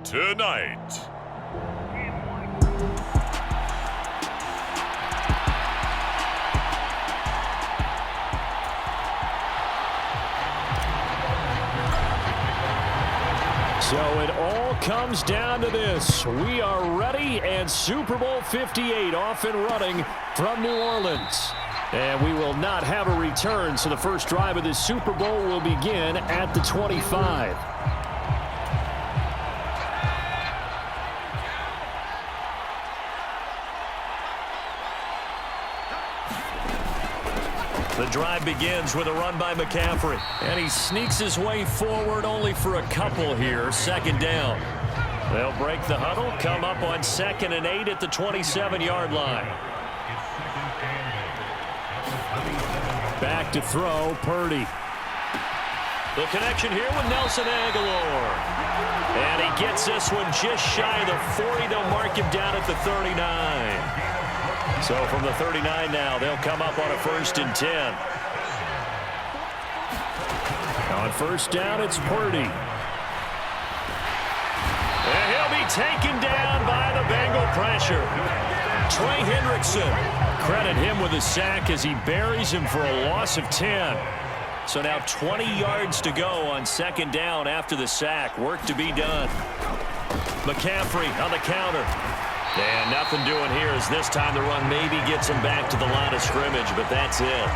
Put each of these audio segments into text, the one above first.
tonight. So it all comes down to this. We are ready, and Super Bowl 58 off and running from New Orleans. And we will not have a return, so the first drive of this Super Bowl will begin at the 25. The drive begins with a run by McCaffrey. And he sneaks his way forward only for a couple here. Second down. They'll break the huddle, come up on 2nd and 8 at the 27-yard line. Back to throw, Purdy. The connection here with Nelson Aguilar. And he gets this one just shy of the 40. They'll mark him down at the 39. So from the 39 now, they'll come up on a 1st and 10. On first down, it's Purdy. And he'll be taken down by the Bengal pressure. Trey Hendrickson. Credit him with a sack as he buries him for a loss of 10. So now 20 yards to go on 2nd down after the sack. Work to be done. McCaffrey on the counter. And nothing doing here as this time the run maybe gets him back to the line of scrimmage, but that's it.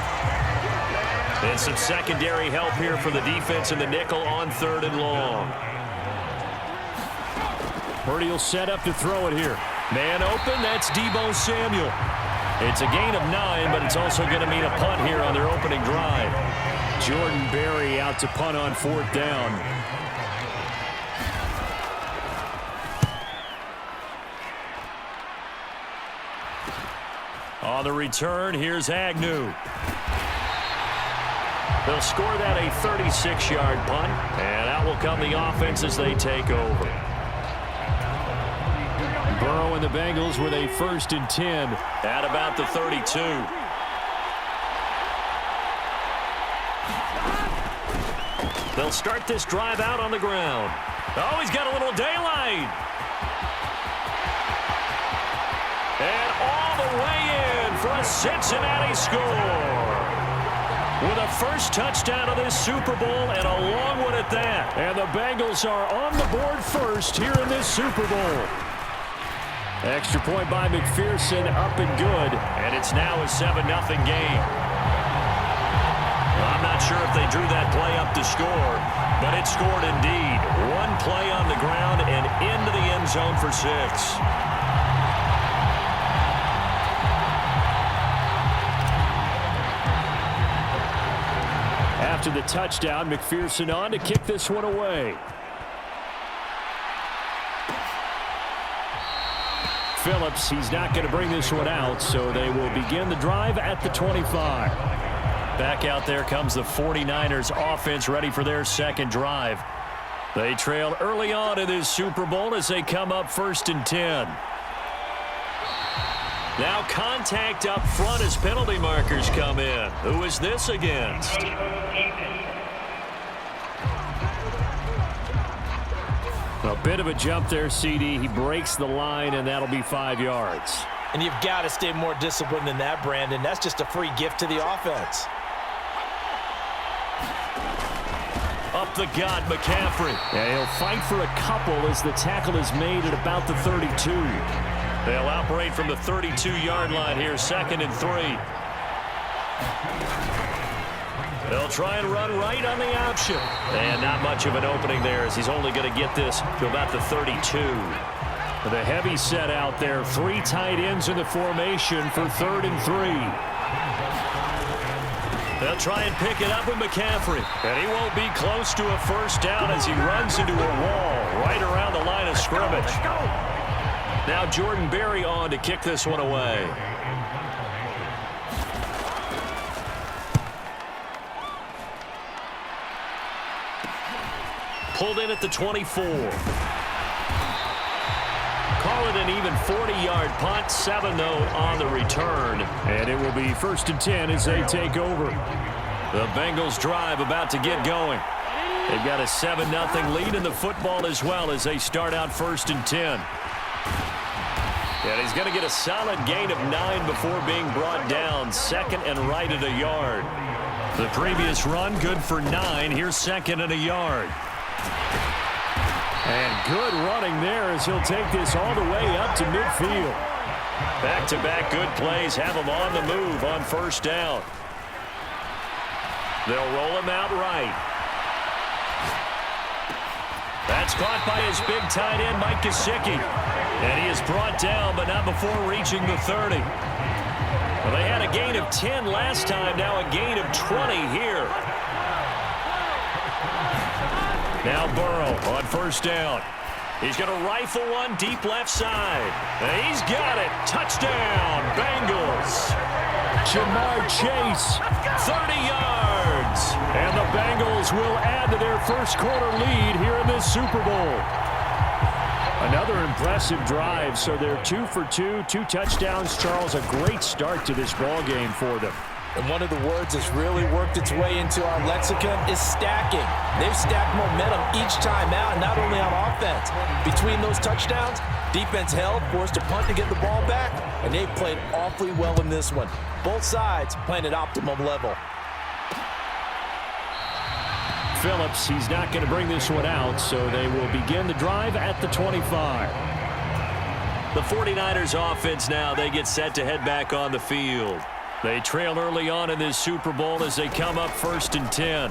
And some secondary help here for the defense in the nickel on 3rd and long. Purdy will set up to throw it here. Man open, that's Deebo Samuel. It's a gain of 9, but it's also going to mean a punt here on their opening drive. Jordan Berry out to punt on 4th down. On the return, here's Agnew. They'll score that a 36-yard punt, and out will come the offense as they take over. Burrow and the Bengals with a 1st and 10. At about the 32. They'll start this drive out on the ground. Oh, he's got a little daylight. And all the way in for a Cincinnati score. With a first touchdown of this Super Bowl and a long one at that. And the Bengals are on the board first here in this Super Bowl. Extra point by McPherson, up and good. And it's now a 7-0 game. I'm not sure if they drew that play up to score, but it scored indeed. One play on the ground and into the end zone for 6. After the touchdown, McPherson on to kick this one away. Phillips, he's not going to bring this one out, so they will begin the drive at the 25. Back out there comes the 49ers offense ready for their second drive. They trail early on in this Super Bowl as they come up 1st and 10. Now contact up front as penalty markers come in. Who is this against? A bit of a jump there, CD. He breaks the line, and that'll be 5 yards. And you've got to stay more disciplined than that, Brandon. That's just a free gift to the offense. Up the gut, McCaffrey. Yeah, he'll fight for a couple as the tackle is made at about the 32. They'll operate from the 32-yard line here, 2nd and 3. They'll try and run right on the option. And not much of an opening there as he's only going to get this to about the 32. The heavy set out there. 3 tight ends in the formation for 3rd and 3. They'll try and pick it up with McCaffrey. And he won't be close to a first down as he runs into a wall right around the line of scrimmage. Now Jordan Berry on to kick this one away. Pulled in at the 24. Call it an even 40-yard punt. 7 though on the return. And it will be 1st and 10 as they take over. The Bengals drive about to get going. They've got a 7-0 lead in the football as well as they start out 1st and 10. And he's going to get a solid gain of 9 before being brought down. 2nd and right at a yard. The previous run good for 9. Here's 2nd and a yard. And good running there as he'll take this all the way up to midfield. Back-to-back good plays have him on the move on 1st down. They'll roll him out right. That's caught by his big tight end, Mike Gesicki. And he is brought down, but not before reaching the 30. Well, they had a gain of 10 last time, now a gain of 20 here. Now Burrow on 1st down. He's going to rifle one deep left side. And he's got it. Touchdown, Bengals. Jamar Chase. 30 yards. And the Bengals will add to their first quarter lead here in this Super Bowl. Another impressive drive, so they're 2 for 2, 2 touchdowns. Charles, a great start to this ball game for them. And one of the words that's really worked its way into our lexicon is stacking. They've stacked momentum each time out, not only on offense. Between those touchdowns, defense held, forced to punt to get the ball back, and they've played awfully well in this one. Both sides playing at optimum level. Phillips, he's not going to bring this one out, so they will begin the drive at the 25. The 49ers offense now, they get set to head back on the field. They trail early on in this Super Bowl as they come up 1st and 10.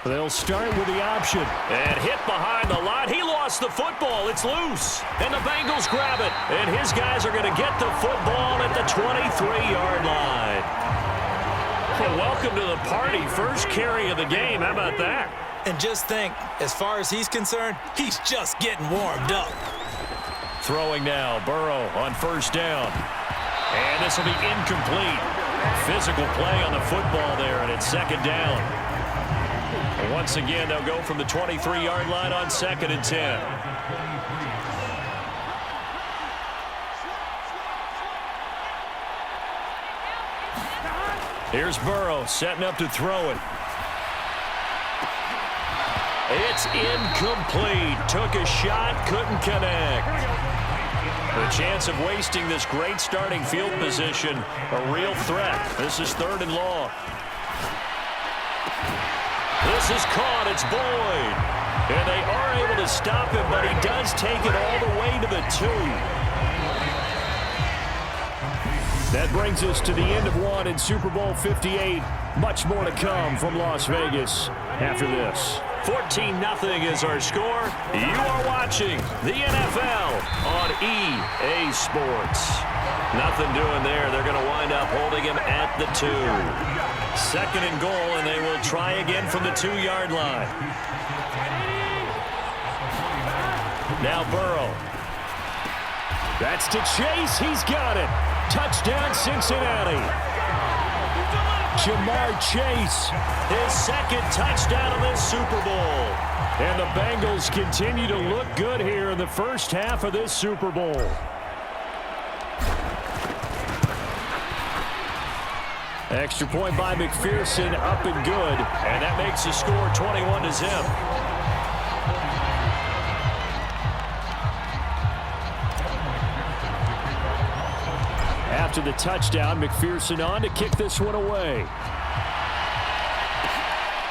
They'll start with the option. And hit behind the line. He lost the football. It's loose. And the Bengals grab it. And his guys are going to get the football at the 23-yard line. Well, welcome to the party. First carry of the game. How about that? And just think, as far as he's concerned, he's just getting warmed up. Throwing now. Burrow on 1st down. And this will be incomplete. Physical play on the football there, and it's 2nd down. And once again, they'll go from the 23-yard line on 2nd and 10. Here's Burrow setting up to throw it. It's incomplete. Took a shot, couldn't connect. The chance of wasting this great starting field position, a real threat. This is 3rd and long. This is caught. It's Boyd. And they are able to stop him, but he does take it all the way to the 2. That brings us to the end of one in Super Bowl 58. Much more to come from Las Vegas after this. 14-0 is our score. You are watching the NFL on EA Sports. Nothing doing there. They're going to wind up holding him at the 2. 2nd and goal, and they will try again from the 2-yard line. Now Burrow. That's to Chase. He's got it. Touchdown, Cincinnati. Jamar Chase. His 2nd touchdown of this Super Bowl. And the Bengals continue to look good here in the first half of this Super Bowl. Extra point by McPherson, up and good. And that makes the score 21-0. After the touchdown, McPherson on to kick this one away.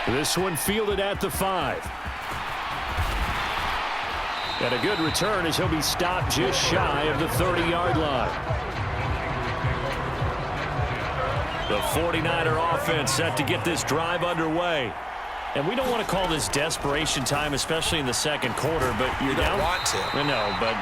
This one fielded at the 5. And a good return as he'll be stopped just shy of the 30-yard line. The 49er offense set to get this drive underway. And we don't want to call this desperation time, especially in the 2nd quarter, but you're down. You don't want to. No, but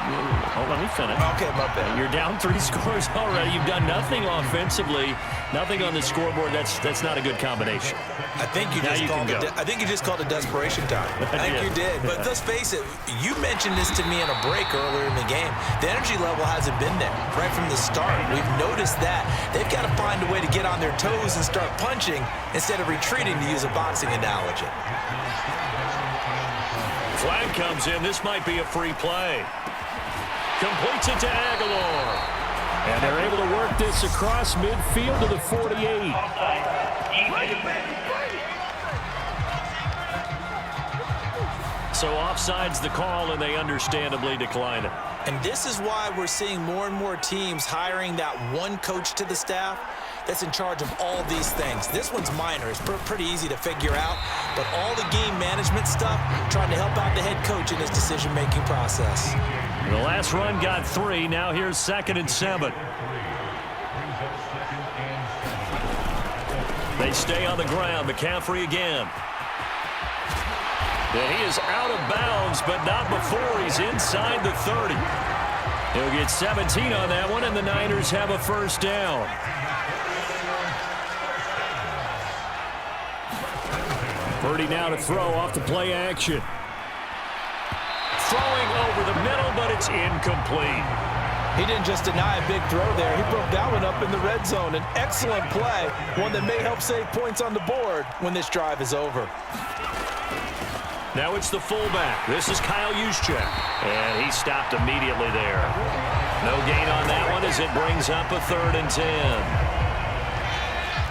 let me finish. Okay, my bad. You're down 3 scores already. You've done nothing offensively, nothing on the scoreboard. That's not a good combination. I think you just called it desperation time. I think you did. But let's face it, you mentioned this to me in a break earlier in the game. The energy level hasn't been there right from the start. We've noticed that. They've got to find a way to get on their toes and start punching instead of retreating, to use a boxing analogy. Flag comes in. This might be a free play. Completes it to Aguilar. And they're able to work this across midfield to the 48. So offside's the call, and they understandably decline it. And this is why we're seeing more and more teams hiring that one coach to the staff that's in charge of all these things. This one's minor. It's pretty easy to figure out. But all the game management stuff, trying to help out the head coach in his decision-making process. The last run got 3. Now here's 2nd and 7. They stay on the ground. McCaffrey again. And he is out of bounds, but not before he's inside the 30. He'll get 17 on that one, and the Niners have a first down. Purdy now to throw off the play action. Throwing over the middle, but it's incomplete. He didn't just deny a big throw there. He broke that one up in the red zone. An excellent play, one that may help save points on the board when this drive is over. Now it's the fullback. This is Kyle Juszczyk. And he stopped immediately there. No gain on that one as it brings up a 3rd and 10.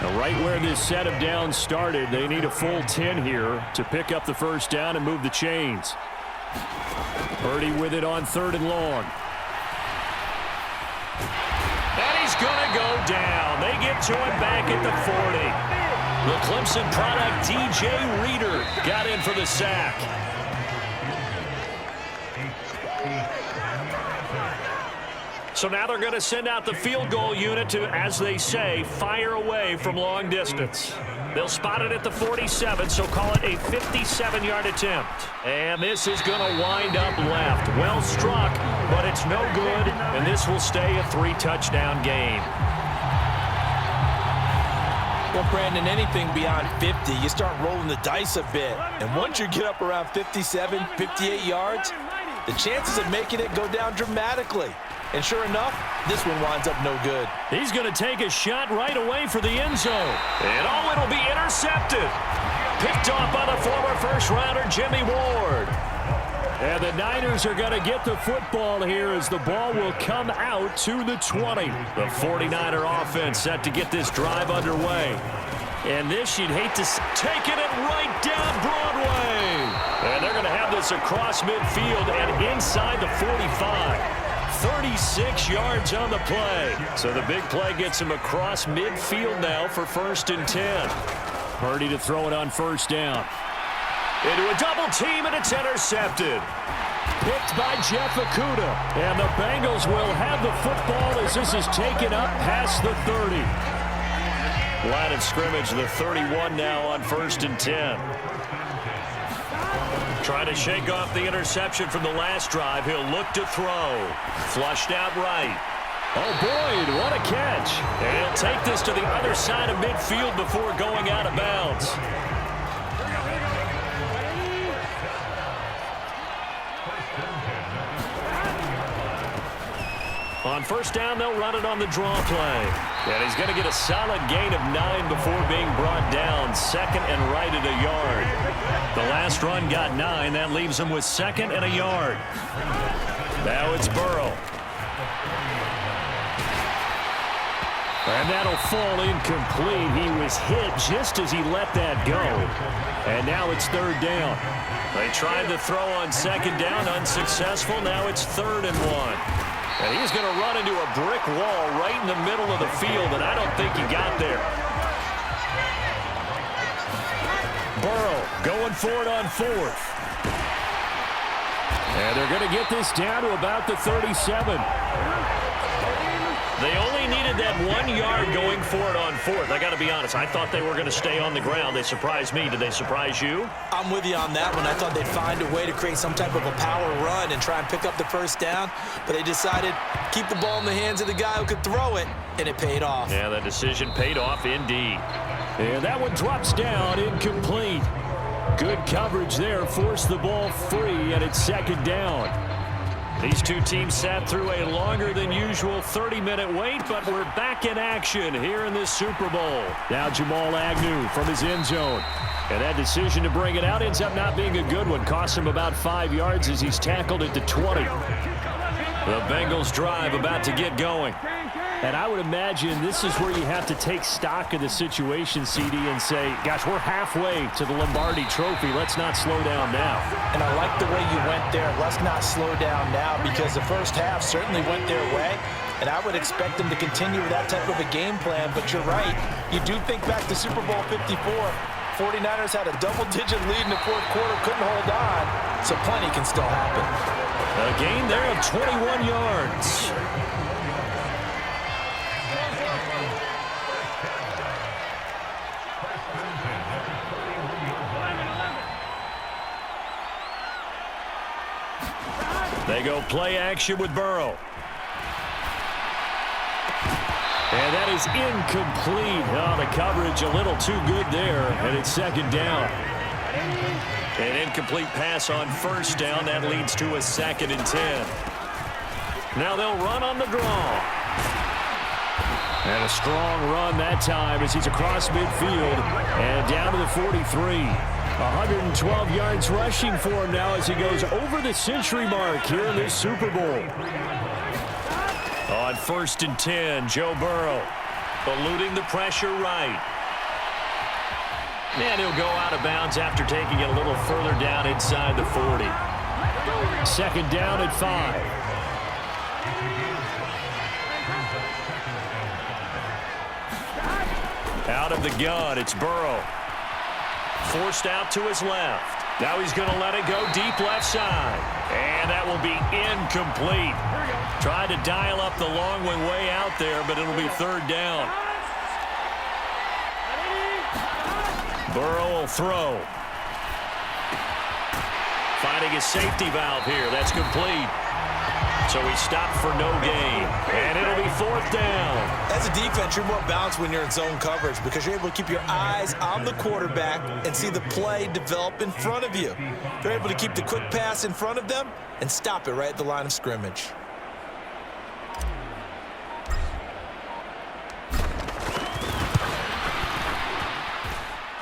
Now right where this set of downs started, they need a full 10 here to pick up the first down and move the chains. Purdy with it on 3rd and long. And he's going to go down. They get to him back at the 40. The Clemson product, DJ Reader, got in for the sack. So now they're going to send out the field goal unit to, as they say, fire away from long distance. They'll spot it at the 47, so call it a 57-yard attempt. And this is going to wind up left. Well struck, but it's no good, and this will stay a 3-touchdown game. Well, Brandon, anything beyond 50, you start rolling the dice a bit. And once you get up around 57, 58 yards, the chances of making it go down dramatically. And sure enough, this one winds up no good. He's going to take a shot right away for the end zone. And oh, it'll be intercepted. Picked off by the former first-rounder Jimmy Ward. And the Niners are going to get the football here as the ball will come out to the 20. The 49er offense set to get this drive underway. And this you'd hate to see. Taking it right down Broadway. And they're going to have this across midfield and inside the 45. 36 yards on the play. So the big play gets him across midfield now for 1st and 10. Purdy to throw it on 1st down. Into a double team, and it's intercepted. Picked by Jeff Okudah. And the Bengals will have the football as this is taken up past the 30. Line of scrimmage, the 31 now on 1st and 10. Trying to shake off the interception from the last drive. He'll look to throw. Flushed out right. Oh, Boyd, what a catch. And he'll take this to the other side of midfield before going out of bounds. On 1st down, they'll run it on the draw play. And he's going to get a solid gain of 9 before being brought down. 2nd and right at a yard. The last run got 9. That leaves him with 2nd and a yard. Now it's Burrow. And that'll fall incomplete. He was hit just as he let that go. And now it's 3rd down. They tried to throw on 2nd down, unsuccessful. Now it's 3rd and 1. And he's going to run into a brick wall right in the middle of the field, and I don't think he got there. Burrow going for it on 4th. And they're going to get this down to about the 37. They only needed that 1 yard going for it on 4th. I got to be honest. I thought they were going to stay on the ground. They surprised me. Did they surprise you? I'm with you on that one. I thought they'd find a way to create some type of a power run and try and pick up the 1st down. But they decided keep the ball in the hands of the guy who could throw it, and it paid off. Yeah, that decision paid off indeed. And that one drops down, incomplete. Good coverage there. Forced the ball free, and it's 2nd down. These two teams sat through a longer than usual 30-minute wait, but we're back in action here in this Super Bowl. Now Jamal Agnew from his end zone. And that decision to bring it out ends up not being a good one. Costs him about 5 yards as he's tackled at the 20. The Bengals drive about to get going. And I would imagine this is where you have to take stock of the situation, CD, and say, gosh, we're halfway to the Lombardi Trophy. Let's not slow down now. And I like the way you went there. Let's not slow down now, because the first half certainly went their way. And I would expect them to continue with that type of a game plan. But you're right. You do think back to Super Bowl 54. 49ers had a double-digit lead in the fourth quarter, couldn't hold on. So plenty can still happen. A gain there of 21 yards. They go play action with Burrow. And that is incomplete. Oh, the coverage a little too good there, and it's second down. An incomplete pass on first down. That leads to a 2nd and 10. Now they'll run on the draw. And a strong run that time as he's across midfield and down to the 43. 112 yards rushing for him now as he goes over the century mark here in this Super Bowl. On 1st and 10, Joe Burrow eluding the pressure right. And he'll go out of bounds after taking it a little further down inside the 40. 2nd down at 5. Out of the gun, it's Burrow. Forced out to his left. Now he's going to let it go deep left side. And that will be incomplete. Tried to dial up the long one way out there, but it'll be 3rd down. Burrow will throw. Finding a safety valve here. That's complete. So he stopped for no gain. And it'll be 4th down. As a defense, you're more balanced when you're in zone coverage because you're able to keep your eyes on the quarterback and see the play develop in front of you. They're able to keep the quick pass in front of them and stop it right at the line of scrimmage.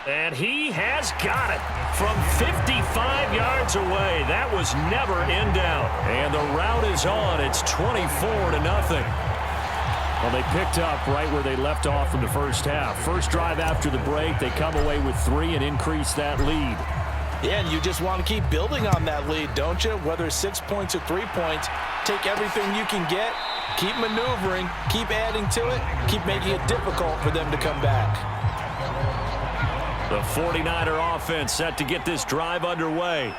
And he has got it from 55 yards away. That was never in doubt. And the route is on. It's 24-0. Well, they picked up right where they left off in the first half. First drive after the break, they come away with 3 and increase that lead. Yeah, and you just want to keep building on that lead, don't you? Whether it's 6 points or 3 points, take everything you can get, keep maneuvering, keep adding to it, keep making it difficult for them to come back. The 49er offense set to get this drive underway.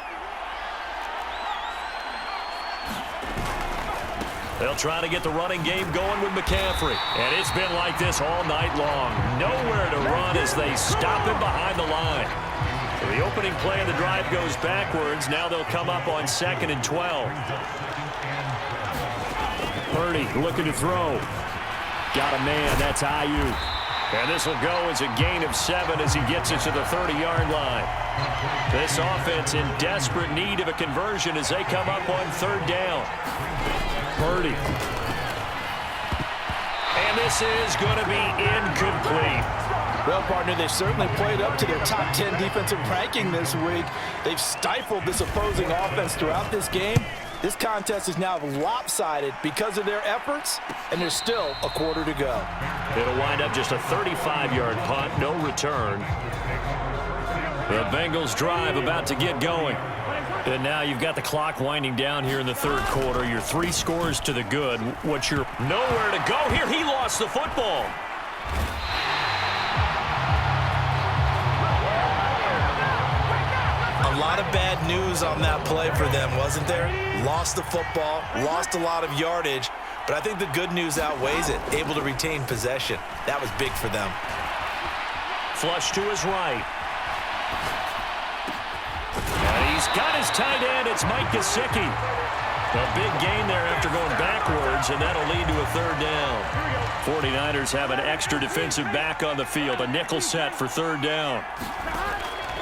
They'll try to get the running game going with McCaffrey. And it's been like this all night long. Nowhere to run as they stop him behind the line. So the opening play of the drive goes backwards. Now they'll come up on 2nd and 12. Purdy looking to throw. Got a man. That's Ayuk. And this will go as a gain of 7 as he gets it to the 30-yard line. This offense in desperate need of a conversion as they come up on 3rd down. Purdy. And this is going to be incomplete. Well, partner, they've certainly played up to their top 10 defensive ranking this week. They've stifled this opposing offense throughout this game. This contest is now lopsided because of their efforts, and there's still a quarter to go. It'll wind up just a 35-yard punt, no return. The Bengals drive about to get going. And now you've got the clock winding down here in the 3rd quarter. You're 3 scores to the good. What's your nowhere to go here? He lost the football. A lot of bad news on that play for them, wasn't there? Lost the football, lost a lot of yardage, but I think the good news outweighs it. Able to retain possession. That was big for them. Flush to his right. And he's got his tight end. It's Mike Gesicki. A big gain there after going backwards, and that'll lead to a 3rd down. 49ers have an extra defensive back on the field. A nickel set for 3rd down.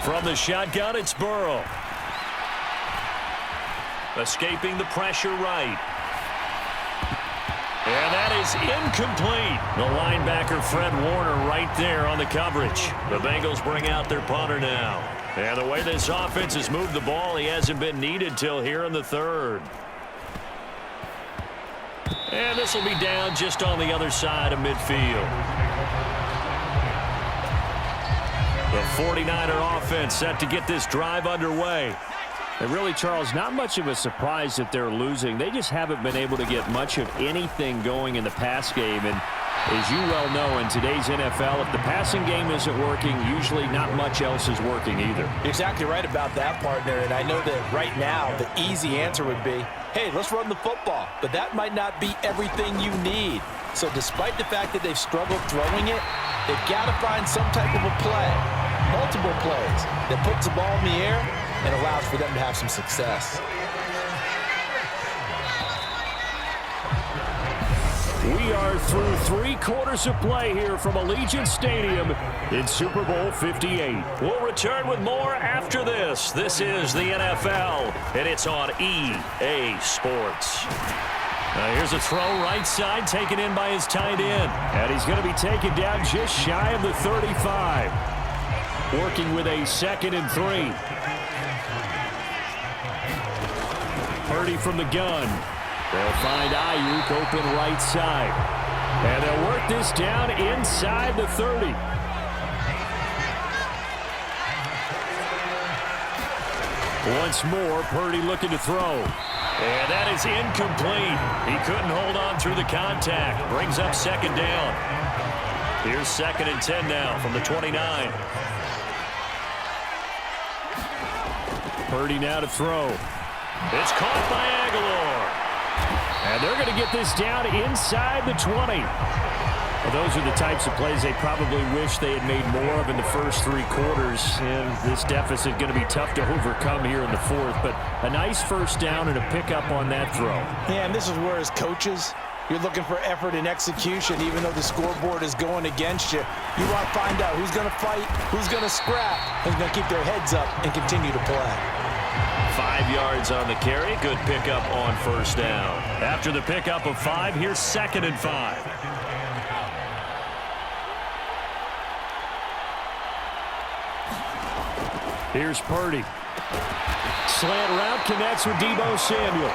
From the shotgun, it's Burrow. Escaping the pressure right. And that is incomplete. The linebacker, Fred Warner, right there on the coverage. The Bengals bring out their punter now. And the way this offense has moved the ball, he hasn't been needed till here in the 3rd. And this will be down just on the other side of midfield. The 49er offense set to get this drive underway. And really, Charles, not much of a surprise that they're losing. They just haven't been able to get much of anything going in the pass game. And as you well know, in today's NFL, if the passing game isn't working, usually not much else is working either. You're exactly right about that, partner. And I know that right now the easy answer would be, hey, let's run the football. But that might not be everything you need. So despite the fact that they've struggled throwing it, they've got to find some type of a play, multiple plays, that puts the ball in the air and allows for them to have some success. We are through 3 quarters of play here from Allegiant Stadium in Super Bowl 58. We'll return with more after this. This is the NFL, and it's on EA Sports. Here's a throw right side, taken in by his tight end. And he's going to be taken down just shy of the 35. Working with a 2nd and 3. Purdy from the gun. They'll find Ayuk open right side. And they'll work this down inside the 30. Once more, Purdy looking to throw. And that is incomplete. He couldn't hold on through the contact. Brings up 2nd down. Here's 2nd and 10 now from the 29. Purdy now to throw. It's caught by Aguilar. And they're going to get this down inside the 20. Well, those are the types of plays they probably wish they had made more of in the first 3 quarters. And this deficit going to be tough to overcome here in the 4th. But a nice first down and a pickup on that throw. Yeah, and this is where, as coaches, you're looking for effort and execution. Even though the scoreboard is going against you, you want to find out who's going to fight, who's going to scrap, who's going to keep their heads up and continue to play. 5 yards on the carry. Good pickup on first down. After the pickup of 5, here's 2nd and 5. Here's Purdy. Slant route connects with Deebo Samuel.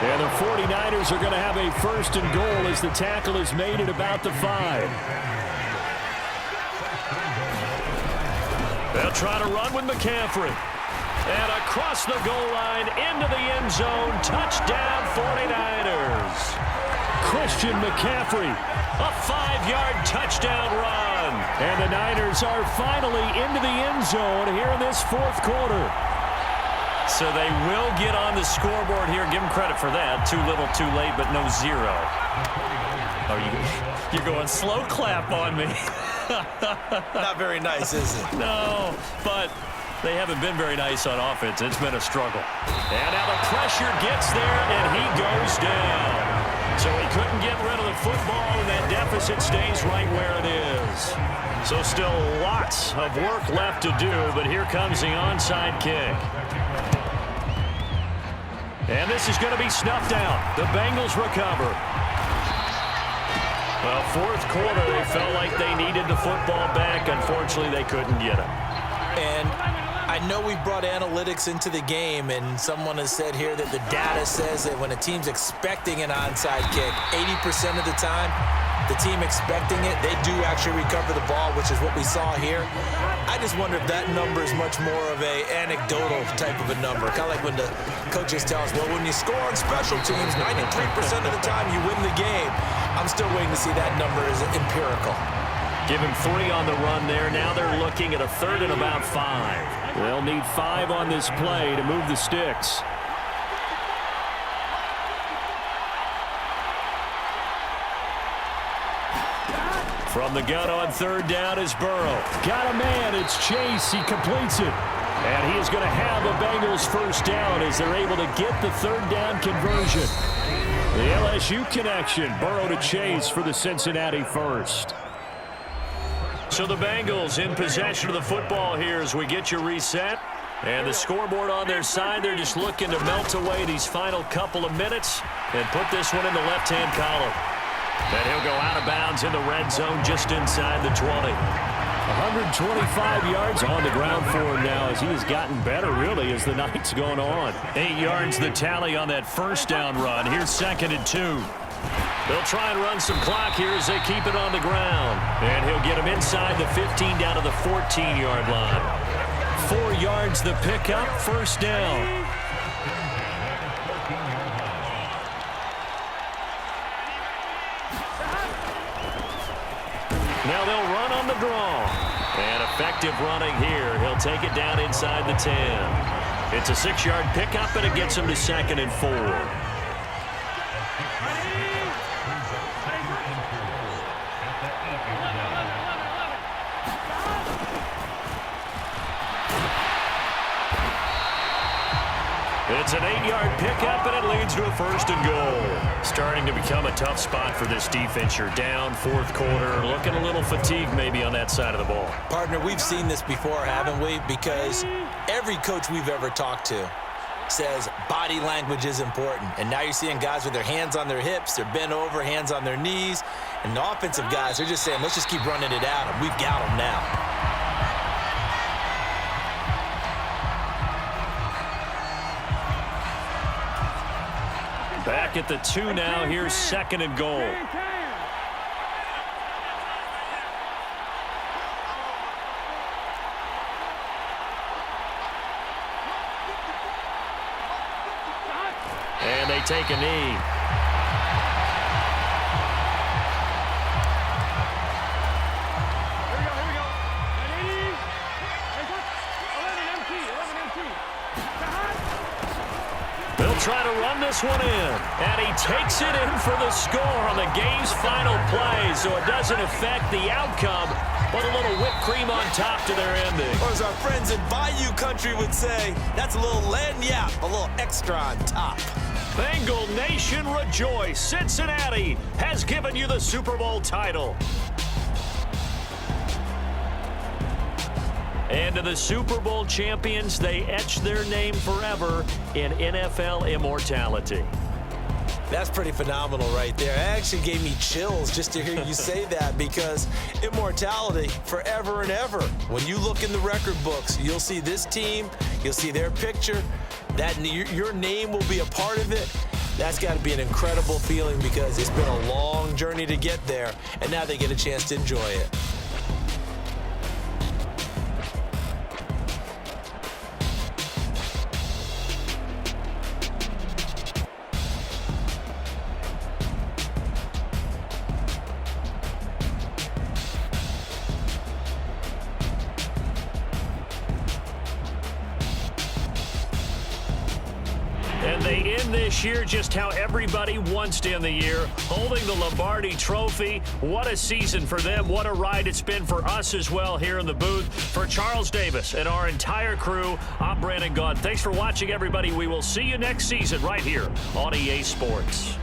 And the 49ers are going to have a 1st and goal as the tackle is made at about the 5. They'll try to run with McCaffrey. And across the goal line, into the end zone, touchdown 49ers. Christian McCaffrey. A 5-yard touchdown run. And the Niners are finally into the end zone here in this 4th quarter. So they will get on the scoreboard here. Give them credit for that. Too little, too late, but no 0. Oh, you're going slow clap on me. Not very nice, is it? No, but they haven't been very nice on offense. It's been a struggle. And now the pressure gets there, and he goes down. So he couldn't get rid of the football, and that deficit stays right where it is. So still lots of work left to do, but here comes the onside kick. And this is going to be snuffed out. The Bengals recover. Well, 4th quarter, they felt like they needed the football back. Unfortunately, they couldn't get it. And I know we brought analytics into the game, and someone has said here that the data says that when a team's expecting an onside kick, 80% of the time, the team expecting it, they do actually recover the ball, which is what we saw here. I just wonder if that number is much more of a anecdotal type of a number. Kind of like when the coaches tell us, well, when you score on special teams, 93% of the time you win the game. I'm still waiting to see that number as empirical. Give him 3 on the run there. Now they're looking at a 3rd and about 5. They'll need 5 on this play to move the sticks. From the gun on 3rd down is Burrow. Got a man. It's Chase. He completes it. And he is going to have a Bengals 1st down as they're able to get the 3rd down conversion. The LSU connection. Burrow to Chase for the Cincinnati 1st. So the Bengals in possession of the football here as we get you reset. And the scoreboard on their side, they're just looking to melt away these final couple of minutes and put this one in the left-hand column. And he'll go out of bounds in the red zone just inside the 20. 125 yards on the ground for him now as he has gotten better, really, as the night's gone on. 8 yards the tally on that 1st down run. Here's 2nd and 2. They'll try and run some clock here as they keep it on the ground. And he'll get him inside the 15 down to the 14-yard line. 4 yards the pickup, first down. Now they'll run on the draw. And effective running here. He'll take it down inside the 10. It's a 6-yard pickup, and it gets him to 2nd and 4. It's an 8-yard pickup, and it leads to a 1st and goal. Starting to become a tough spot for this defense. You're down, 4th quarter, looking a little fatigued maybe on that side of the ball. Partner, we've seen this before, haven't we? Because every coach we've ever talked to says body language is important. And now you're seeing guys with their hands on their hips, they're bent over, hands on their knees. And the offensive guys, they're just saying, let's just keep running it out, and we've got them now. Back at the 2 now. Here's 2nd and goal. And they take a knee. They'll try to run this one in, and he takes it in for the score on the game's final play, so it doesn't affect the outcome, but a little whipped cream on top to their ending. Or as our friends in Bayou Country would say, that's a little lagniappe, a little extra on top. Bengal Nation rejoice. Cincinnati has given you the Super Bowl title. And to the Super Bowl champions, they etch their name forever in NFL immortality. That's pretty phenomenal right there. It actually gave me chills just to hear you say that, because immortality forever and ever. When you look in the record books, you'll see this team, you'll see their picture, that your name will be a part of it. That's got to be an incredible feeling, because it's been a long journey to get there, and now they get a chance to enjoy it. And they end this year just how everybody wants to end the year, holding the Lombardi Trophy. What a season for them. What a ride it's been for us as well here in the booth. For Charles Davis and our entire crew, I'm Brandon Gaudin. Thanks for watching, everybody. We will see you next season right here on EA Sports.